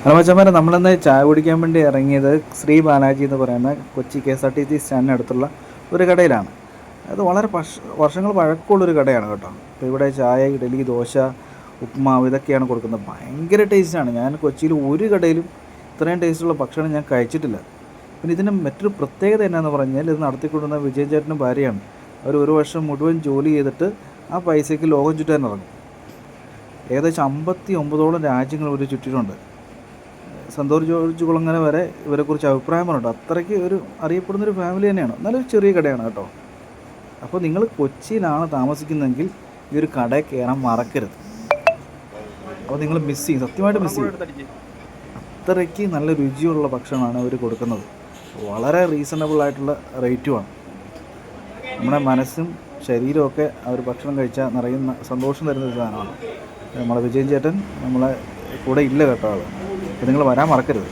Hello മച്ചന്മാരെ, നമ്മളിന്ന് ചായ കുടിക്കാൻ വേണ്ടി ഇറങ്ങിയത് ശ്രീ ബാലാജി എന്ന് പറയുന്ന കൊച്ചി KSRTC സ്റ്റാൻഡിനടുത്തുള്ള ഒരു കടയിലാണ്. അത് വളരെ വർഷങ്ങൾ പഴക്കമുള്ളൊരു കടയാണ് കേട്ടോ. അപ്പോൾ ഇവിടെ ചായ, ഇഡലി, ദോശ, ഉപ്മാവ് ഇതൊക്കെയാണ് കൊടുക്കുന്നത്. ഭയങ്കര ടേസ്റ്റാണ്. ഞാൻ കൊച്ചിയിൽ ഒരു കടയിലും ഇത്രയും ടേസ്റ്റുള്ള ഭക്ഷണം ഞാൻ കഴിച്ചിട്ടില്ല. പിന്നെ ഇതിന് മറ്റൊരു പ്രത്യേകത എന്നാന്ന് പറഞ്ഞാൽ, ഇത് നടത്തിക്കൊണ്ടുവന്ന വിജയൻ ചേട്ടൻ്റെ ഭാര്യയാണ്. അവർ ഒരു വർഷം മുഴുവൻ ജോലി ചെയ്തിട്ട് ആ പൈസയ്ക്ക് ലോകം ചുറ്റാൻ ഇറങ്ങും. ഏകദേശം 59ഓളം രാജ്യങ്ങൾ ഇവർ ചുറ്റിയിട്ടുണ്ട്. സന്തോഷ് ജോർജ് കുളങ്ങര വരെ ഇവരെക്കുറിച്ച് അഭിപ്രായം പറഞ്ഞിട്ടുണ്ട്. അത്രയ്ക്ക് ഒരു അറിയപ്പെടുന്നൊരു ഫാമിലി തന്നെയാണ്. നല്ലൊരു ചെറിയ കടയാണ് കേട്ടോ. അപ്പോൾ നിങ്ങൾ കൊച്ചിയിലാണ് താമസിക്കുന്നതെങ്കിൽ ഈ ഒരു കടയിൽ കയറാൻ മറക്കരുത്. അപ്പോൾ നിങ്ങൾ മിസ് ചെയ്യും, സത്യമായിട്ട് മിസ് ചെയ്യും. അത്രയ്ക്ക് നല്ല രുചിയുള്ള ഭക്ഷണമാണ് അവർ കൊടുക്കുന്നത്. വളരെ റീസണബിൾ ആയിട്ടുള്ള റേറ്റുമാണ്. നമ്മുടെ മനസ്സും ശരീരമൊക്കെ അവർ ഭക്ഷണം കഴിച്ചാൽ നിറയുന്ന സന്തോഷം തരുന്ന ഒരു സാധനമാണ്. നമ്മളെ വിജയൻ ചേട്ടൻ നമ്മളെ കൂടെ ഇല്ല കേട്ടോ. ആൾ. അപ്പോൾ നിങ്ങൾ വരാൻ മറക്കരുത്.